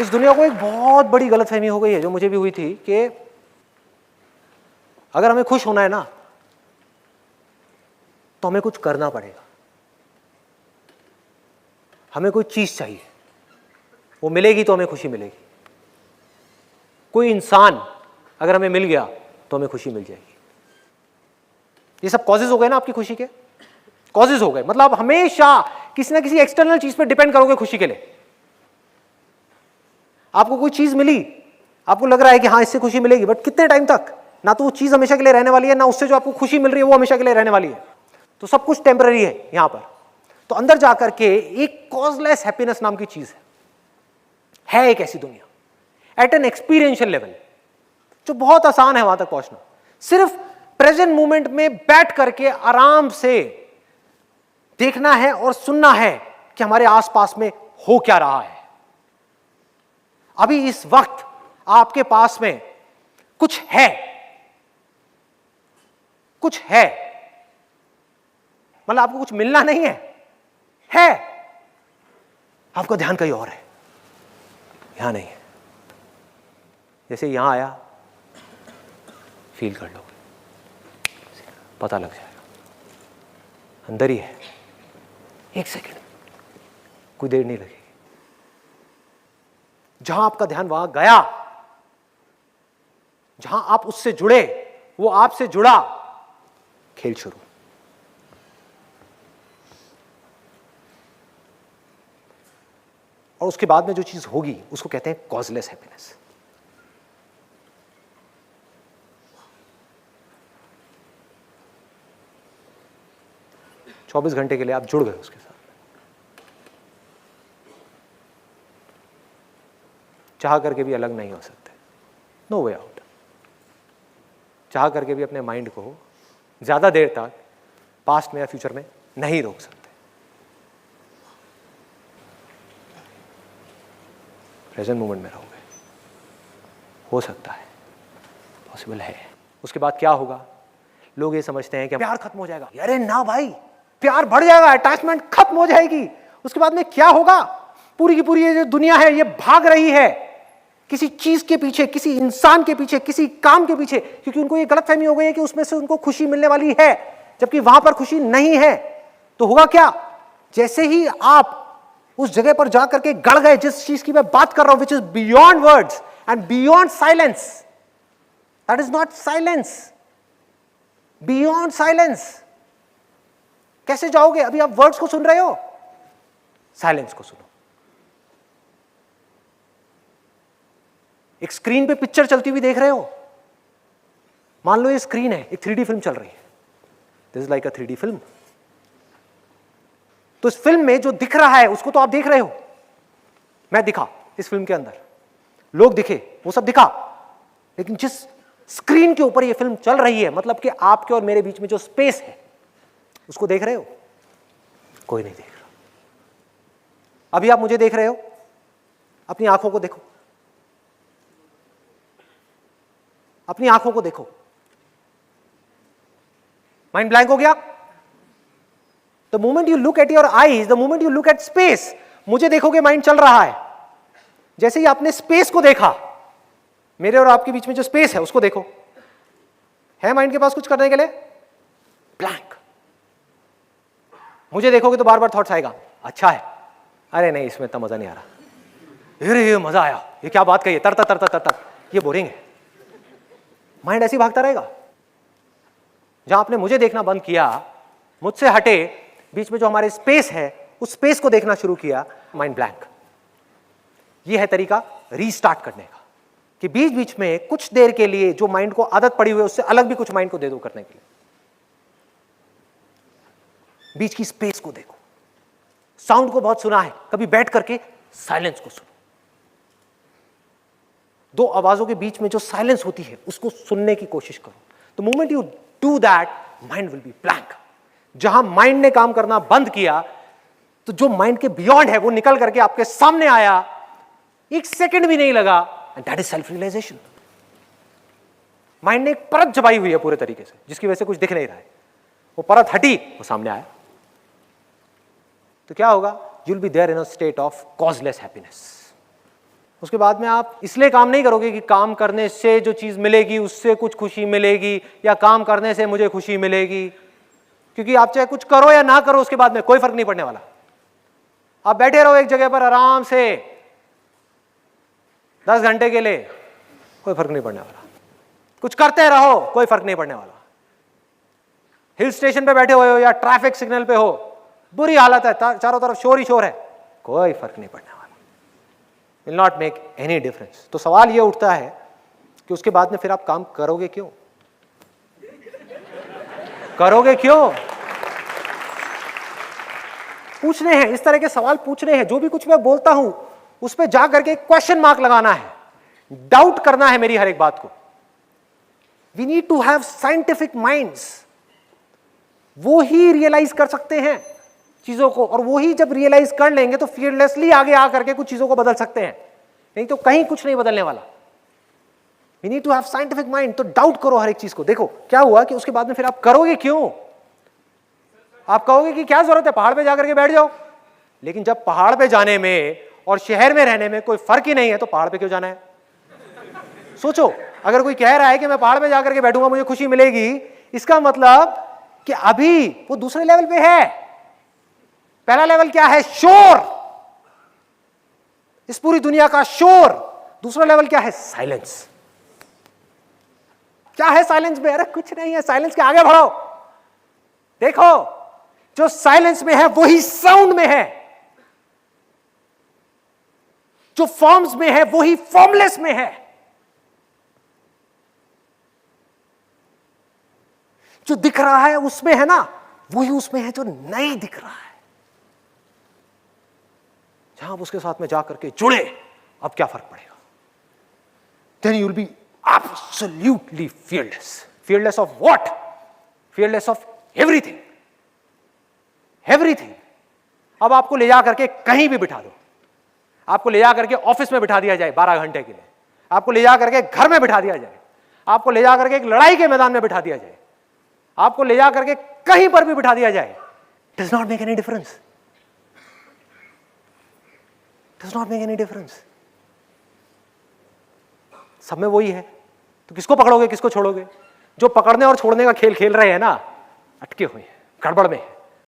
इस दुनिया को एक बहुत बड़ी गलतफहमी हो गई है, जो मुझे भी हुई थी, कि अगर हमें खुश होना है ना तो हमें कुछ करना पड़ेगा, हमें कोई चीज चाहिए, वो मिलेगी तो हमें खुशी मिलेगी। कोई इंसान अगर हमें मिल गया तो हमें खुशी मिल जाएगी। ये सब कॉजेज हो गए ना आपकी खुशी के, कॉजेज हो गए। मतलब आप हमेशा किसी ना किसी एक्सटर्नल चीज पे डिपेंड करोगे खुशी के लिए। आपको कोई चीज मिली, आपको लग रहा है कि हाँ इससे खुशी मिलेगी, बट कितने टाइम तक? ना तो वो चीज हमेशा के लिए रहने वाली है, ना उससे जो आपको खुशी मिल रही है वो हमेशा के लिए रहने वाली है। तो सब कुछ टेम्पररी है यहां पर। तो अंदर जाकर के एक कॉजलेस हैप्पीनेस नाम की चीज है एक ऐसी दुनिया एट एन एक्सपीरियंशियल लेवल, जो बहुत आसान है वहां तक पहुंचना। सिर्फ प्रेजेंट मोमेंट में बैठ करके आराम से देखना है और सुनना है कि हमारे आसपास में हो क्या रहा है। अभी इस वक्त आपके पास में कुछ है, कुछ है, मतलब आपको कुछ मिलना नहीं है, आपका ध्यान कहीं और है, यहां नहीं है। जैसे यहां आया, फील कर लो, पता लग जाएगा, अंदर ही है। एक सेकंड, कोई देर नहीं लगेगी। जहां आपका ध्यान वहां गया, जहां आप उससे जुड़े, वो आपसे जुड़ा, खेल शुरू। और उसके बाद में जो चीज होगी उसको कहते हैं कॉजलेस हैप्पीनेस। चौबीस घंटे के लिए आप जुड़ गए उसके साथ, चाह करके भी अलग नहीं हो सकते, नो वे आउट। चाह करके भी अपने माइंड को ज्यादा देर तक पास्ट में या फ्यूचर में नहीं रोक सकते। प्रेजेंट मोमेंट में रहोगे, हो सकता है, पॉसिबल है। उसके बाद क्या होगा? लोग ये समझते हैं कि प्यार खत्म हो जाएगा। अरे ना भाई, प्यार बढ़ जाएगा, अटैचमेंट खत्म हो जाएगी। उसके बाद में क्या होगा? पूरी की पूरी ये जो दुनिया है ये भाग रही है किसी चीज के पीछे, किसी इंसान के पीछे, किसी काम के पीछे, क्योंकि उनको ये गलतफहमी हो गई है कि उसमें से उनको खुशी मिलने वाली है, जबकि वहां पर खुशी नहीं है। तो होगा क्या? जैसे ही आप उस जगह पर जाकर के गड़ गए, जिस चीज की मैं बात कर रहा हूं, which is beyond words and beyond silence, that is not silence, beyond silence. कैसे जाओगे? अभी आप वर्ड्स को सुन रहे हो, साइलेंस को सुनो। एक स्क्रीन पे पिक्चर चलती हुई देख रहे हो, मान लो ये स्क्रीन है, एक 3D फिल्म चल रही है, this is like a 3D film. तो इस फिल्म में जो दिख रहा है उसको तो आप देख रहे हो, मैं दिखा इस फिल्म के अंदर, लोग दिखे, वो सब दिखा, लेकिन जिस स्क्रीन के ऊपर ये फिल्म चल रही है, मतलब कि आपके और मेरे बीच में जो स्पेस है, उसको देख रहे हो? कोई नहीं देख रहा। अभी आप मुझे देख रहे हो, अपनी आंखों को देखो, अपनी आंखों को देखो। माइंड ब्लैंक हो गया? The moment you look at your eyes, the moment you look at space, मुझे देखोगे माइंड चल रहा है। जैसे ही आपने स्पेस को देखा, मेरे और आपके बीच में जो स्पेस है उसको देखो, है माइंड के पास कुछ करने के लिए? ब्लैंक। मुझे देखोगे तो बार बार थॉट्स आएगा, अच्छा है, अरे नहीं इसमें इतना मजा नहीं आ रहा, अरे ये मजा आया, ये क्या बात कही, तर तर तर तर तर, ये बोरिंग है। माइंड ऐसे ही भागता रहेगा। जहां आपने मुझे देखना बंद किया, मुझसे हटे, बीच में जो हमारे स्पेस है, उस स्पेस को देखना शुरू किया, माइंड ब्लैंक। यह है तरीका रीस्टार्ट करने का, कि बीच बीच में कुछ देर के लिए जो माइंड को आदत पड़ी हुई है उससे अलग भी कुछ माइंड को दे दो करने के लिए। बीच की स्पेस को देखो। साउंड को बहुत सुना है, कभी बैठ करके साइलेंस को सुनो। दो आवाजों के बीच में जो साइलेंस होती है उसको सुनने की कोशिश करो। The moment you do that, mind will be blank. जहां माइंड ने काम करना बंद किया, तो जो माइंड के बियॉन्ड है वो निकल करके आपके सामने आया, एक सेकंड भी नहीं लगा, and that is self realisation. Mind ने एक परत जमाई हुई है पूरे तरीके से, जिसकी वजह से कुछ दिख नहीं रहा है, वो परत हटी, वो सामने आया। तो क्या होगा? You will be there in a state of causeless happiness. उसके बाद में आप इसलिए काम नहीं करोगे कि काम करने से जो चीज मिलेगी उससे कुछ खुशी मिलेगी, या काम करने से मुझे खुशी मिलेगी, क्योंकि आप चाहे कुछ करो या ना करो उसके बाद में कोई फर्क नहीं पड़ने वाला। आप बैठे रहो एक जगह पर आराम से 10 घंटे के लिए, कोई फर्क नहीं पड़ने वाला। कुछ करते रहो, कोई फर्क नहीं पड़ने वाला। हिल स्टेशन पे बैठे हुए हो या ट्रैफिक सिग्नल पे हो, बुरी हालत है, चारों तरफ शोर ही शोर है, कोई फर्क नहीं पड़ने वाला। Will not make any difference. तो सवाल यह उठता है कि उसके बाद में फिर आप काम करोगे क्यों? करोगे क्यों? पूछने हैं, इस तरह के सवाल पूछने हैं। जो भी कुछ मैं बोलता हूं उस पर जाकर के क्वेश्चन मार्क लगाना है, डाउट करना है मेरी हर एक बात को। We need to have scientific minds. वो ही रियलाइज कर सकते हैं चीजों को, और वो ही जब रियलाइज कर लेंगे तो फियरलेसली आगे आकर के कुछ चीजों को बदल सकते हैं, नहीं तो कहीं कुछ नहीं बदलने वाला। We need to have scientific mind. तो डाउट करो हर एक चीज को। देखो क्या हुआ कि उसके बाद में फिर आप करोगे क्यों? आप कहोगे कि क्या जरूरत है, पहाड़ पे जाकर के बैठ जाओ। लेकिन जब पहाड़ पे जाने में और शहर में रहने में कोई फर्क ही नहीं है तो पहाड़ पे क्यों जाना है? सोचो, अगर कोई कह रहा है कि मैं पहाड़ पे जाकर के बैठूंगा मुझे खुशी मिलेगी, इसका मतलब कि अभी वो दूसरे लेवल पे है। पहला लेवल क्या है? शोर, इस पूरी दुनिया का शोर। दूसरा लेवल क्या है? साइलेंस। क्या है साइलेंस में? अरे कुछ नहीं है, साइलेंस के आगे बढ़ो। देखो जो साइलेंस में है वही साउंड में है, जो फॉर्म्स में है वही फॉर्मलेस में है, जो दिख रहा है उसमें है ना वही उसमें है जो नहीं दिख रहा है। जहां आप उसके साथ में जाकर के जुड़े, अब क्या फर्क पड़ेगा? Then you will be absolutely fearless. Fearless of what? Fearless of everything. Everything. अब आपको ले जा करके कहीं भी बिठा दो, आपको ले जा करके ऑफिस में बिठा दिया जाए 12 घंटे के लिए, आपको ले जा करके घर में बिठा दिया जाए, आपको ले जा करके एक लड़ाई के मैदान में बिठा दिया जाए, आपको ले जा करके कहीं पर भी बिठा दिया जाए, does not make any difference. Does not make any difference. सब में वही है। तो किसको पकड़ोगे, किसको छोड़ोगे? जो पकड़ने और छोड़ने का खेल खेल रहे हैं ना, अटके हुए हैं, गड़बड़ में है।